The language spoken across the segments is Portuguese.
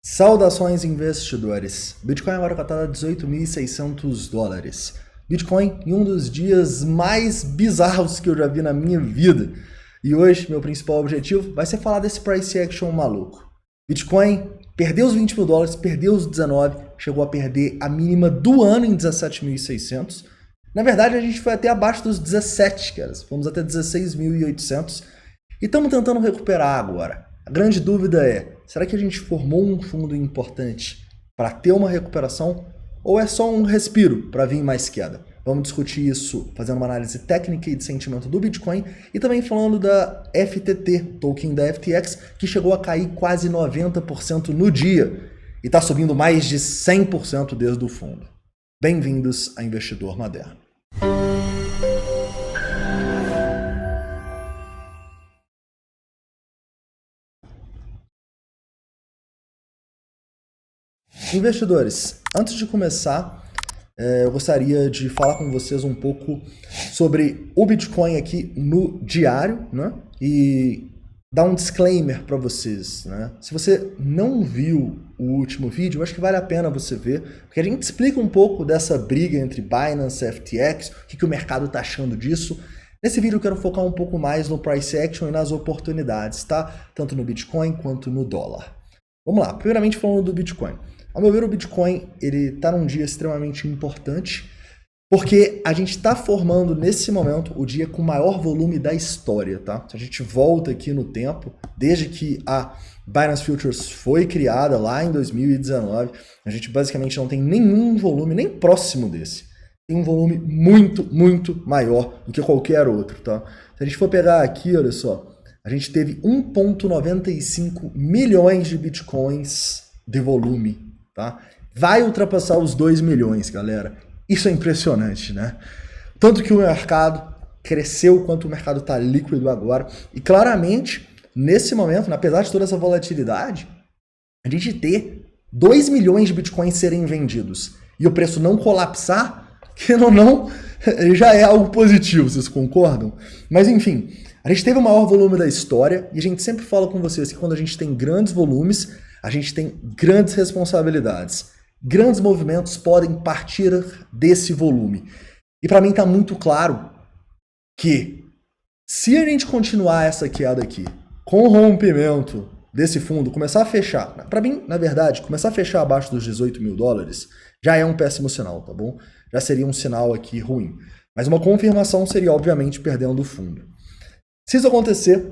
Saudações investidores! Bitcoin agora cotada a $18.600. Bitcoin em um dos dias mais bizarros que eu já vi na minha vida. E hoje meu principal objetivo vai ser falar desse price action maluco. Bitcoin perdeu os $20 mil, perdeu os 19, chegou a perder a mínima do ano em 17.600. Na verdade a gente foi até abaixo dos 17, caras. Fomos até 16.800 e estamos tentando recuperar agora. A grande dúvida é, será que a gente formou um fundo importante para ter uma recuperação ou é só um respiro para vir mais queda? Vamos discutir isso fazendo uma análise técnica e de sentimento do Bitcoin e também falando da FTT, token da FTX, que chegou a cair quase 90% no dia e está subindo mais de 100% desde o fundo. Bem-vindos a Investidor Moderno. Investidores, antes de começar, eu gostaria de falar com vocês um pouco sobre o Bitcoin aqui no diário, né? E dar um disclaimer para vocês, né? Se você não viu o último vídeo, eu acho que vale a pena você ver, porque a gente explica um pouco dessa briga entre Binance e FTX, o que o mercado está achando disso. Nesse vídeo eu quero focar um pouco mais no price action e nas oportunidades, tá? Tanto no Bitcoin quanto no dólar. Vamos lá, primeiramente falando do Bitcoin. Ao meu ver, o Bitcoin está num dia extremamente importante, porque a gente está formando, nesse momento, o dia com o maior volume da história, tá? Se a gente volta aqui no tempo, desde que a Binance Futures foi criada lá em 2019, a gente basicamente não tem nenhum volume nem próximo desse. Tem um volume muito, muito maior do que qualquer outro, tá? Se a gente for pegar aqui, olha só, a gente teve 1,95 milhões de Bitcoins de volume. Tá? Vai ultrapassar os 2 milhões, galera. Isso é impressionante, né? Tanto que o mercado cresceu quanto o mercado está líquido agora. E claramente, nesse momento, apesar de toda essa volatilidade, a gente ter 2 milhões de bitcoins serem vendidos e o preço não colapsar, que não, já é algo positivo, vocês concordam? Mas enfim, a gente teve o maior volume da história e a gente sempre fala com vocês que quando a gente tem grandes volumes, a gente tem grandes responsabilidades. Grandes movimentos podem partir desse volume. E para mim está muito claro que se a gente continuar essa queda aqui, com o rompimento desse fundo, começar a fechar, para mim, na verdade, começar a fechar abaixo dos $18 mil já é um péssimo sinal, tá bom? Já seria um sinal aqui ruim. Mas uma confirmação seria, obviamente, perdendo o fundo. Se isso acontecer,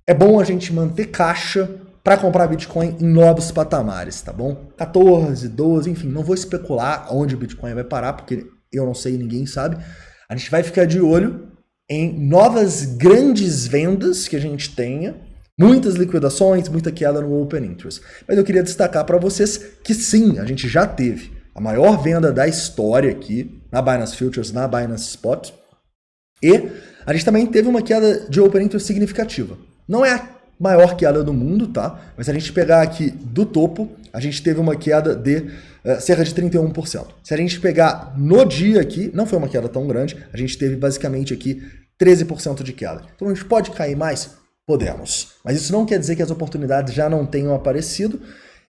é bom a gente manter caixa para comprar Bitcoin em novos patamares, tá bom? 14, 12, enfim, não vou especular onde o Bitcoin vai parar, porque eu não sei e ninguém sabe. A gente vai ficar de olho em novas grandes vendas que a gente tenha, muitas liquidações, muita queda no Open Interest. Mas eu queria destacar para vocês que sim, a gente já teve a maior venda da história aqui na Binance Futures, na Binance Spot, e a gente também teve uma queda de Open Interest significativa. Não é a maior queda do mundo, tá? Mas se a gente pegar aqui do topo, a gente teve uma queda de cerca de 31%. Se a gente pegar no dia aqui, não foi uma queda tão grande, a gente teve basicamente aqui 13% de queda. Então a gente pode cair mais? Podemos. Mas isso não quer dizer que as oportunidades já não tenham aparecido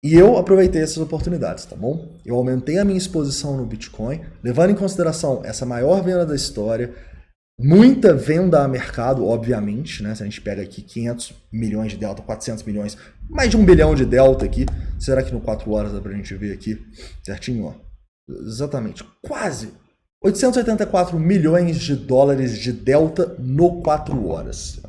e eu aproveitei essas oportunidades, tá bom? Eu aumentei a minha exposição no Bitcoin, levando em consideração essa maior venda da história, muita venda a mercado, obviamente, né? Se a gente pega aqui 500 milhões de delta, 400 milhões, mais de 1 bilhão de delta aqui. Será que no 4 horas dá pra gente ver aqui certinho? Ó? Exatamente, quase 884 milhões de dólares de delta no 4 horas.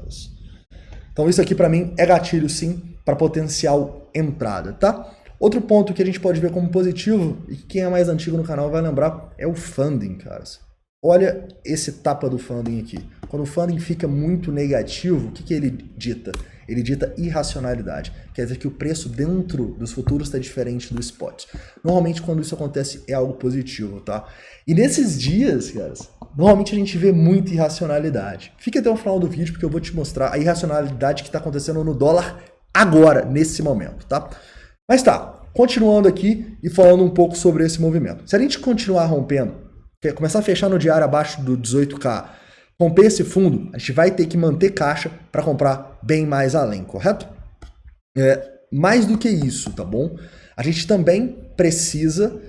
Então isso aqui para mim é gatilho sim para potencial entrada, tá? Outro ponto que a gente pode ver como positivo, e que quem é mais antigo no canal vai lembrar, é o funding, caras. Olha esse tapa do funding aqui. Quando o funding fica muito negativo, o que ele dita? Ele dita irracionalidade. Quer dizer que o preço dentro dos futuros está diferente do spot. Normalmente, quando isso acontece, é algo positivo, tá? E nesses dias, caras, normalmente a gente vê muita irracionalidade. Fique até o final do vídeo, porque eu vou te mostrar a irracionalidade que está acontecendo no dólar agora, nesse momento, tá? Mas tá, continuando aqui e falando um pouco sobre esse movimento. Se a gente continuar rompendo, começar a fechar no diário abaixo do 18K, romper esse fundo, a gente vai ter que manter caixa para comprar bem mais além, correto? mais do que isso, tá bom? A gente também precisa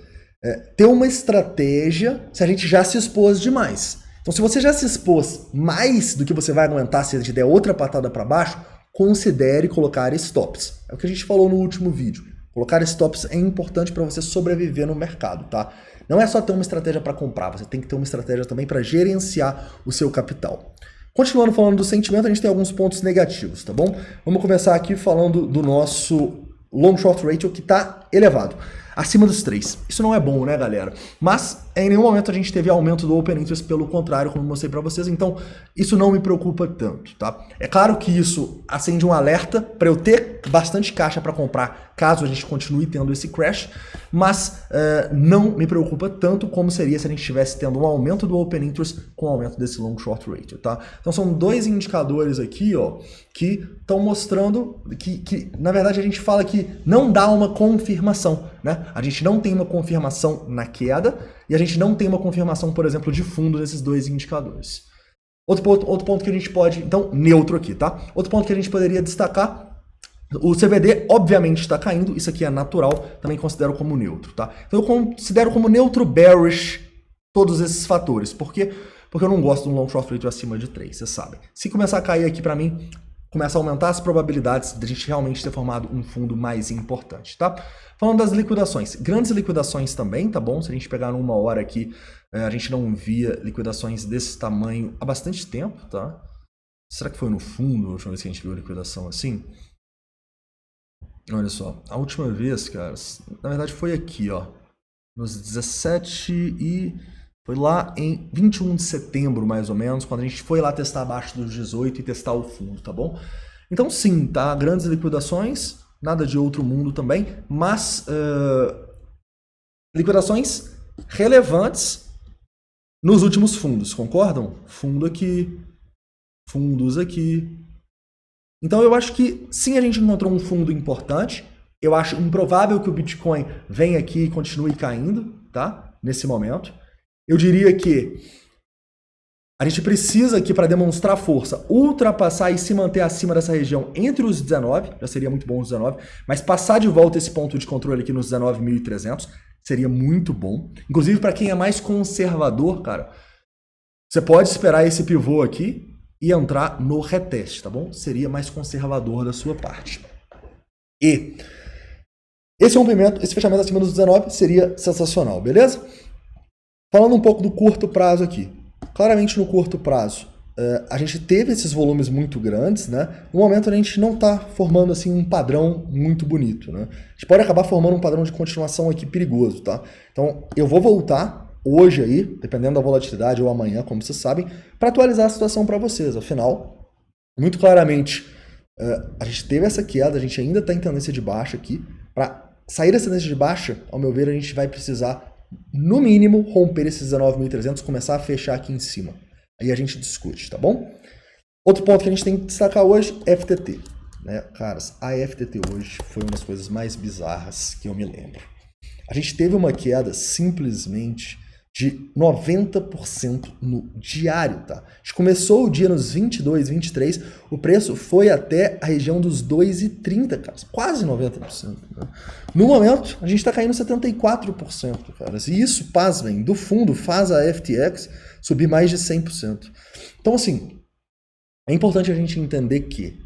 ter uma estratégia se a gente já se expôs demais. Então, se você já se expôs mais do que você vai aguentar se a gente der outra patada para baixo, considere colocar stops. É o que a gente falou no último vídeo. Colocar stops é importante para você sobreviver no mercado, tá? Não é só ter uma estratégia para comprar, você tem que ter uma estratégia também para gerenciar o seu capital. Continuando falando do sentimento, a gente tem alguns pontos negativos, tá bom? Vamos começar aqui falando do nosso long short ratio que está elevado, acima dos 3. Isso não é bom, né, galera? Mas em nenhum momento a gente teve aumento do open interest, pelo contrário, como eu mostrei para vocês, então isso não me preocupa tanto, tá? É claro que isso acende um alerta para eu ter bastante caixa para comprar caso a gente continue tendo esse crash, mas não me preocupa tanto como seria se a gente estivesse tendo um aumento do open interest com o aumento desse long short ratio, tá? Então são dois indicadores aqui, ó, que estão mostrando que na verdade a gente fala que não dá uma confirmação, né? A gente não tem uma confirmação na queda e a gente não tem uma confirmação, por exemplo, de fundo nesses dois indicadores. Outro ponto que a gente pode... Então, neutro aqui, tá? Outro ponto que a gente poderia destacar, o CVD obviamente está caindo, isso aqui é natural, também considero como neutro, tá? Então eu considero como neutro bearish todos esses fatores. Por quê? Porque eu não gosto de um long short ratio acima de 3, vocês sabem. Se começar a cair aqui para mim, começa a aumentar as probabilidades de a gente realmente ter formado um fundo mais importante, tá? Falando das liquidações, grandes liquidações também, tá bom? Se a gente pegar numa hora aqui, a gente não via liquidações desse tamanho há bastante tempo, tá? Será que foi no fundo a última vez que a gente viu liquidação assim? Olha só, a última vez, cara, na verdade foi aqui, ó, nos 17 e... Foi lá em 21 de setembro, mais ou menos, quando a gente foi lá testar abaixo dos 18 e testar o fundo, tá bom? Então sim, tá? Grandes liquidações, nada de outro mundo também, mas liquidações relevantes nos últimos fundos, concordam? Fundo aqui, fundos aqui. Então eu acho que sim, a gente encontrou um fundo importante. Eu acho improvável que o Bitcoin venha aqui e continue caindo, tá? Nesse momento. Eu diria que a gente precisa aqui, para demonstrar força, ultrapassar e se manter acima dessa região entre os 19, já seria muito bom os 19, mas passar de volta esse ponto de controle aqui nos 19.300 seria muito bom. Inclusive, para quem é mais conservador, cara, você pode esperar esse pivô aqui e entrar no reteste, tá bom? Seria mais conservador da sua parte. E esse rompimento, esse fechamento acima dos 19 seria sensacional, beleza? Falando um pouco do curto prazo aqui. Claramente no curto prazo, a gente teve esses volumes muito grandes, né? No momento a gente não está formando assim um padrão muito bonito, né? A gente pode acabar formando um padrão de continuação aqui perigoso, tá? Então eu vou voltar hoje aí, dependendo da volatilidade ou amanhã, como vocês sabem, para atualizar a situação para vocês. Afinal, muito claramente, a gente teve essa queda, a gente ainda está em tendência de baixa aqui. Para sair dessa tendência de baixa, ao meu ver, a gente vai precisar no mínimo, romper esses 19.300, começar a fechar aqui em cima. Aí a gente discute, tá bom? Outro ponto que a gente tem que destacar hoje é FTT. Né? Caras, a FTT hoje foi uma das coisas mais bizarras que eu me lembro. A gente teve uma queda simplesmente de 90% no diário, tá? A gente começou o dia nos 22, 23, o preço foi até a região dos 2,30, cara, quase 90%. Né? No momento, a gente está caindo 74%, cara. E isso, pasmem, do fundo faz a FTX subir mais de 100%. Então, assim, é importante a gente entender que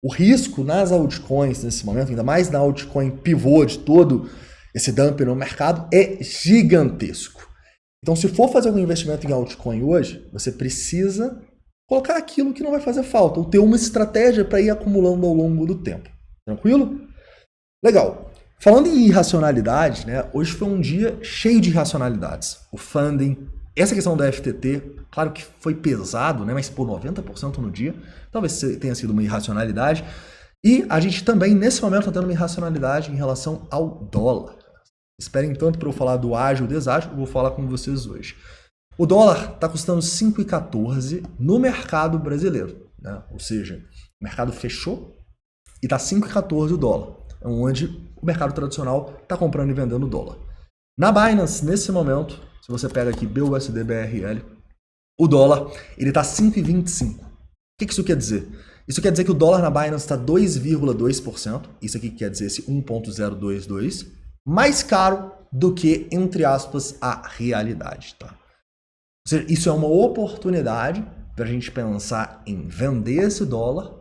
o risco nas altcoins nesse momento, ainda mais na altcoin pivô de todo esse dump no mercado, é gigantesco. Então, se for fazer algum investimento em altcoin hoje, você precisa colocar aquilo que não vai fazer falta, ou ter uma estratégia para ir acumulando ao longo do tempo. Tranquilo? Legal. Falando em irracionalidade, né, hoje foi um dia cheio de irracionalidades. O funding, essa questão da FTT, claro que foi pesado, né, mas por 90% no dia, talvez tenha sido uma irracionalidade. E a gente também, nesse momento, está tendo uma irracionalidade em relação ao dólar. Esperem tanto para eu falar do ágil ou deságil, eu vou falar com vocês hoje. O dólar está custando 5,14 no mercado brasileiro, né? Ou seja, o mercado fechou e está 5,14 o dólar, onde o mercado tradicional está comprando e vendendo dólar. Na Binance, nesse momento, se você pega aqui BUSD BRL, o dólar ele está 5,25. O que isso quer dizer? Isso quer dizer que o dólar na Binance está 2,2%. Isso aqui quer dizer esse 1,022. Mais caro do que, entre aspas, a realidade. Tá? Ou seja, isso é uma oportunidade para a gente pensar em vender esse dólar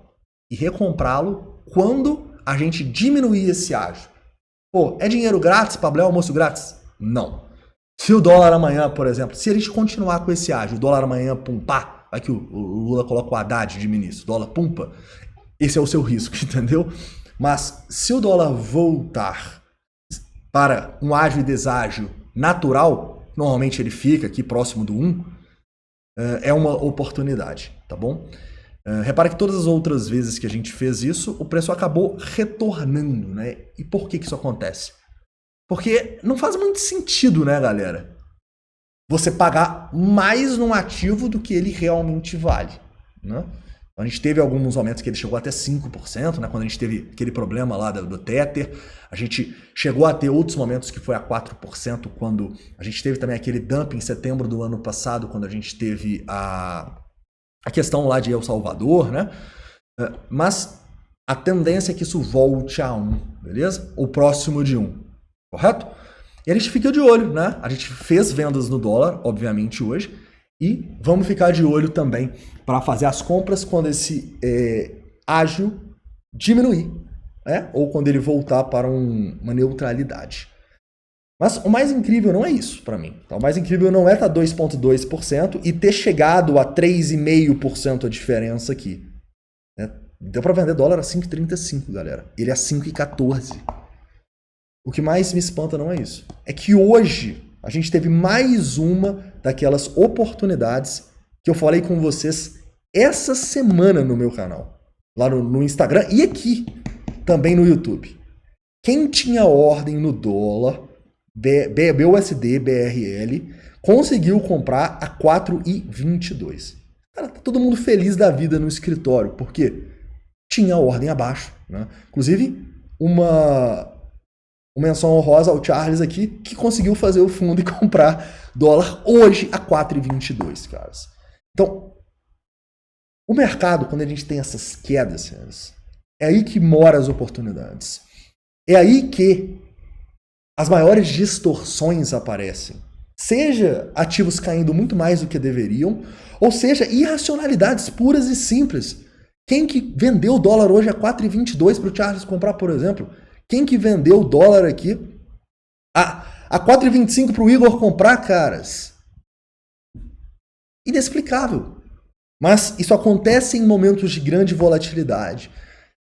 e recomprá-lo quando a gente diminuir esse ágio. Pô, é dinheiro grátis, Pablo? É almoço grátis? Não. Se o dólar amanhã, por exemplo, se a gente continuar com esse ágio, o dólar amanhã pumpar, vai que o Lula coloca o Haddad de ministro, o dólar pumpa, esse é o seu risco, entendeu? Mas se o dólar voltar para um ágio e deságio natural, normalmente ele fica aqui próximo do 1, é uma oportunidade, tá bom? Repara que todas as outras vezes que a gente fez isso, o preço acabou retornando, né? E por que isso acontece? Porque não faz muito sentido, né, galera? Você pagar mais num ativo do que ele realmente vale, né? A gente teve alguns momentos que ele chegou até 5%, né? Quando a gente teve aquele problema lá do Tether. A gente chegou a ter outros momentos que foi a 4%, quando a gente teve também aquele dump em setembro do ano passado, quando a gente teve a questão lá de El Salvador, né? Mas a tendência é que isso volte a 1, beleza? Ou próximo de 1, correto? E a gente fica de olho, né? A gente fez vendas no dólar, obviamente, hoje, e vamos ficar de olho também para fazer as compras quando esse ágio diminuir, né? Ou quando ele voltar para uma neutralidade. Mas o mais incrível não é isso para mim. Tá? O mais incrível não é estar 2,2% e ter chegado a 3,5% a diferença aqui. Né? Deu para vender dólar a 5,35, galera. Ele é a 5,14. O que mais me espanta não é isso. É que hoje a gente teve mais uma daquelas oportunidades que eu falei com vocês essa semana no meu canal. Lá no Instagram e aqui também no YouTube. Quem tinha ordem no dólar, BUSD, BRL, conseguiu comprar a 4,22. Cara, tá todo mundo feliz da vida no escritório, porque tinha ordem abaixo, né? Inclusive, uma menção honrosa ao Charles aqui, que conseguiu fazer o fundo e comprar dólar hoje a 4,22, caras. Então, o mercado, quando a gente tem essas quedas, senhores, é aí que moram as oportunidades. É aí que as maiores distorções aparecem. Seja ativos caindo muito mais do que deveriam, ou seja, irracionalidades puras e simples. Quem que vendeu o dólar hoje a 4,22 para o Charles comprar, por exemplo? Quem que vendeu o dólar aqui a 4,25 para o Igor comprar, caras? Inexplicável. Mas isso acontece em momentos de grande volatilidade.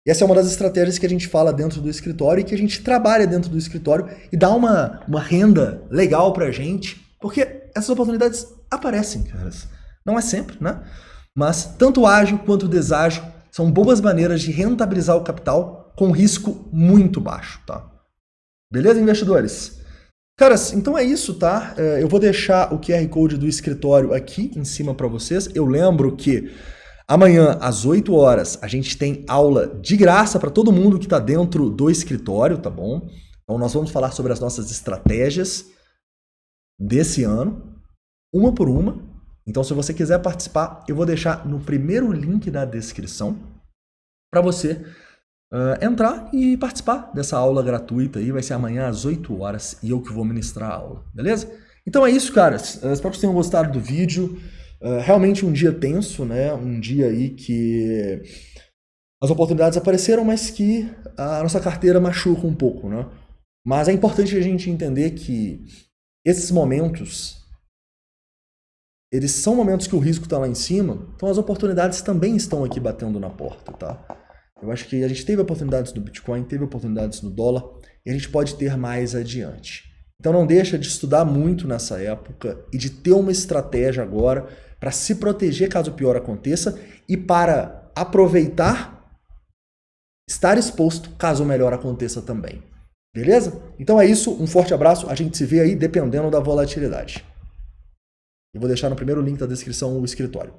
E essa é uma das estratégias que a gente fala dentro do escritório e que a gente trabalha dentro do escritório e dá uma renda legal pra gente, porque essas oportunidades aparecem, caras. Não é sempre, né? Mas tanto ágil quanto deságio são boas maneiras de rentabilizar o capital com risco muito baixo, tá? Beleza, investidores? Caras, então é isso, tá? Eu vou deixar o QR Code do escritório aqui em cima para vocês. Eu lembro que amanhã, às 8 horas, a gente tem aula de graça para todo mundo que está dentro do escritório, tá bom? Então, nós vamos falar sobre as nossas estratégias desse ano, uma por uma. Então, se você quiser participar, eu vou deixar no primeiro link da descrição para você entrar e participar dessa aula gratuita aí. Vai ser amanhã às 8 horas e eu que vou ministrar a aula, beleza? Então é isso, caras. Espero que vocês tenham gostado do vídeo. Realmente um dia tenso, né? Um dia aí que as oportunidades apareceram, mas que a nossa carteira machuca um pouco, né? Mas é importante a gente entender que esses momentos, eles são momentos que o risco está lá em cima, então as oportunidades também estão aqui batendo na porta, tá? Eu acho que a gente teve oportunidades no Bitcoin, teve oportunidades no dólar, e a gente pode ter mais adiante. Então não deixa de estudar muito nessa época e de ter uma estratégia agora para se proteger caso o pior aconteça e para aproveitar, estar exposto caso o melhor aconteça também. Beleza? Então é isso, um forte abraço, a gente se vê aí dependendo da volatilidade. Eu vou deixar no primeiro link da descrição o escritório.